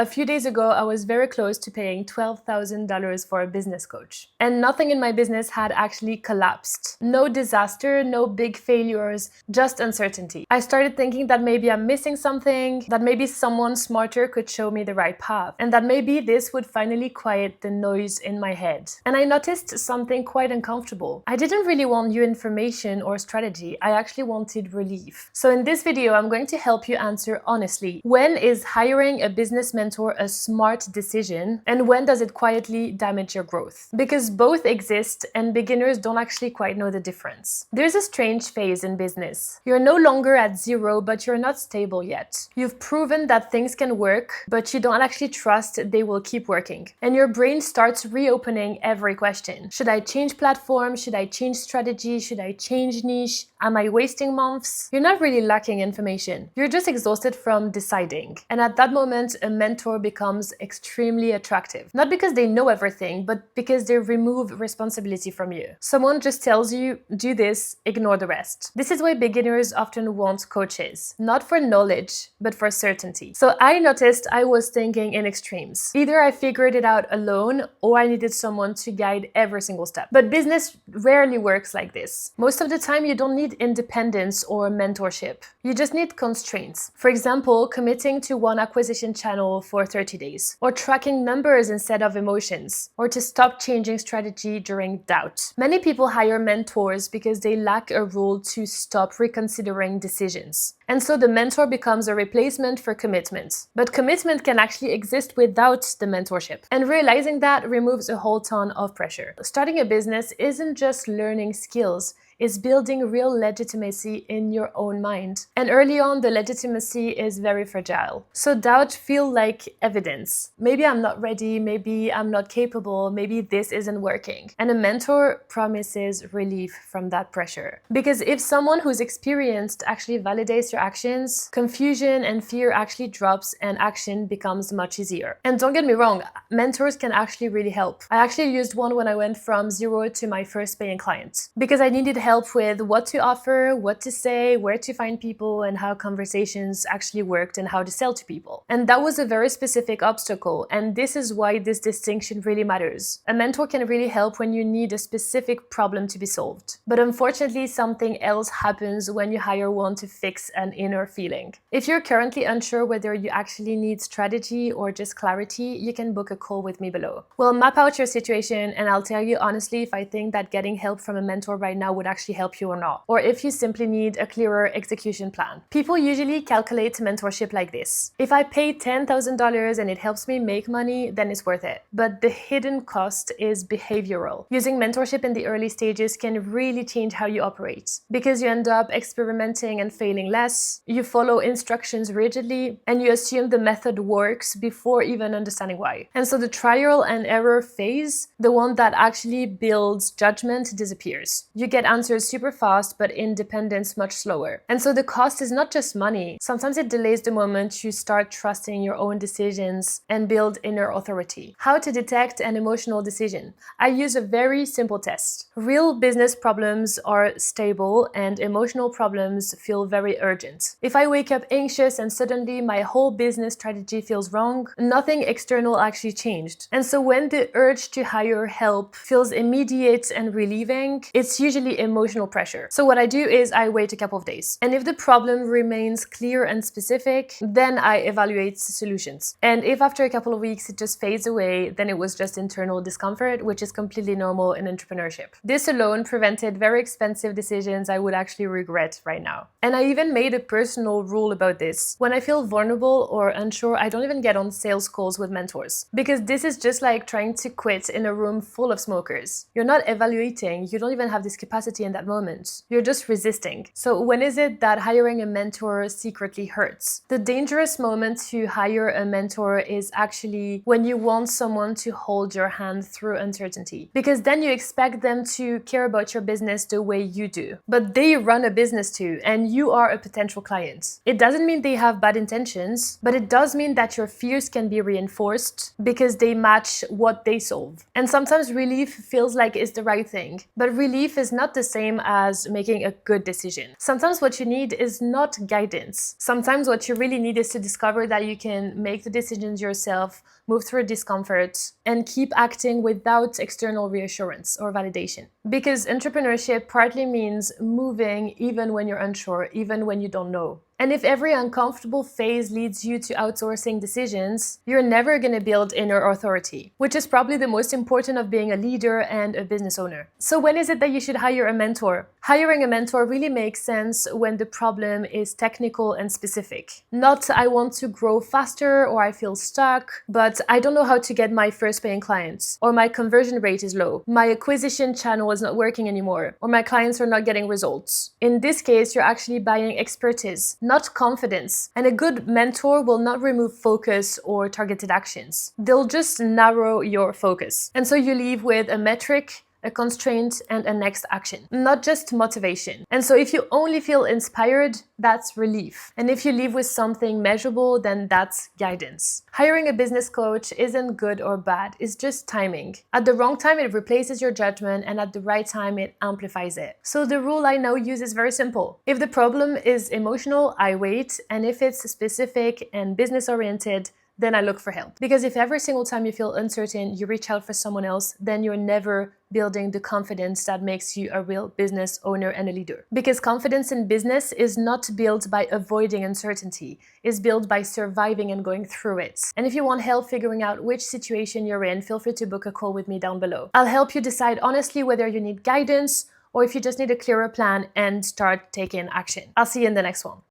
A few days ago, I was very close to paying $12,000 for a business coach. And nothing in my business had actually collapsed. No disaster, no big failures, just uncertainty. I started thinking that maybe I'm missing something, that maybe someone smarter could show me the right path, and that maybe this would finally quiet the noise in my head. And I noticed something quite uncomfortable. I didn't really want new information or strategy. I actually wanted relief. So in this video, I'm going to help you answer honestly. When is hiring a business mentor a smart decision, and when does it quietly damage your growth? Because both exist and beginners don't actually quite know the difference. There's a strange phase in business. You're no longer at zero, but you're not stable yet. You've proven that things can work, but you don't actually trust they will keep working. And your brain starts reopening every question. Should I change platform? Should I change strategy? Should I change niche? Am I wasting months? You're not really lacking information. You're just exhausted from deciding. And at that moment, a mentor becomes extremely attractive. Not because they know everything, but because they remove responsibility from you. Someone just tells you, do this, ignore the rest. This is why beginners often want coaches. Not for knowledge, but for certainty. So I noticed I was thinking in extremes. Either I figured it out alone, or I needed someone to guide every single step. But business rarely works like this. Most of the time, you don't need independence or mentorship. You just need constraints. For example, committing to one acquisition channel for 30 days, or tracking numbers instead of emotions, or to stop changing strategy during doubt. Many people hire mentors because they lack a rule to stop reconsidering decisions. And so the mentor becomes a replacement for commitment. But commitment can actually exist without the mentorship. And realizing that removes a whole ton of pressure. Starting a business isn't just learning skills, is building real legitimacy in your own mind. And early on, the legitimacy is very fragile. So doubt feels like evidence. Maybe I'm not ready, maybe I'm not capable, maybe this isn't working. And a mentor promises relief from that pressure. Because if someone who's experienced actually validates your actions, confusion and fear actually drops and action becomes much easier. And don't get me wrong, mentors can actually really help. I actually used one when I went from zero to my first paying client. Because I needed help with what to offer, what to say, where to find people, and how conversations actually worked and how to sell to people. And that was a very specific obstacle, and this is why this distinction really matters. A mentor can really help when you need a specific problem to be solved. But unfortunately, something else happens when you hire one to fix an inner feeling. If you're currently unsure whether you actually need strategy or just clarity, you can book a call with me below. We'll map out your situation, and I'll tell you honestly if I think that getting help from a mentor right now would actually help you or not, or if you simply need a clearer execution plan. People usually calculate mentorship like this. If I pay $10,000 and it helps me make money, then it's worth it. But the hidden cost is behavioral. Using mentorship in the early stages can really change how you operate, because you end up experimenting and failing less, you follow instructions rigidly, and you assume the method works before even understanding why. And so the trial and error phase, the one that actually builds judgment, disappears. You get answers super fast, but independence much slower. And so the cost is not just money. Sometimes it delays the moment you start trusting your own decisions and build inner authority. How to detect an emotional decision? I use a very simple test. Real business problems are stable and emotional problems feel very urgent. If I wake up anxious and suddenly my whole business strategy feels wrong, nothing external actually changed. And so when the urge to hire help feels immediate and relieving, it's usually emotional pressure. So what I do is I wait a couple of days. And if the problem remains clear and specific, then I evaluate solutions. And if after a couple of weeks it just fades away, then it was just internal discomfort, which is completely normal in entrepreneurship. This alone prevented very expensive decisions I would actually regret right now. And I even made a personal rule about this. When I feel vulnerable or unsure, I don't even get on sales calls with mentors, because this is just like trying to quit in a room full of smokers. You're not evaluating, you don't even have this capacity in that moment. You're just resisting. So when is it that hiring a mentor secretly hurts? The dangerous moment to hire a mentor is actually when you want someone to hold your hand through uncertainty, because then you expect them to care about your business the way you do. But they run a business too, and you are a potential client. It doesn't mean they have bad intentions, but it does mean that your fears can be reinforced because they match what they solve. And sometimes relief feels like it's the right thing, but relief is not the same as making a good decision. Sometimes what you need is not guidance. Sometimes what you really need is to discover that you can make the decisions yourself, move through discomfort, and keep acting without external reassurance or validation. Because entrepreneurship partly means moving even when you're unsure, even when you don't know. And if every uncomfortable phase leads you to outsourcing decisions, you're never going to build inner authority, which is probably the most important of being a leader and a business owner. So when is it that you should hire a mentor? Hiring a mentor really makes sense when the problem is technical and specific. Not I want to grow faster or I feel stuck, but I don't know how to get my first paying clients, or my conversion rate is low, my acquisition channel is not working anymore, or my clients are not getting results. In this case, you're actually buying expertise, not confidence. And a good mentor will not remove focus or targeted actions. They'll just narrow your focus. And so you leave with a metric, a constraint, and a next action, not just motivation. And so if you only feel inspired, that's relief. And if you leave with something measurable, then that's guidance. Hiring a business coach isn't good or bad, it's just timing. At the wrong time, it replaces your judgment, and at the right time, it amplifies it. So the rule I now use is very simple. If the problem is emotional, I wait, and if it's specific and business-oriented, then I look for help. Because if every single time you feel uncertain, you reach out for someone else, then you're never building the confidence that makes you a real business owner and a leader. Because confidence in business is not built by avoiding uncertainty, it's built by surviving and going through it. And if you want help figuring out which situation you're in, feel free to book a call with me down below. I'll help you decide honestly whether you need guidance or if you just need a clearer plan and start taking action. I'll see you in the next one.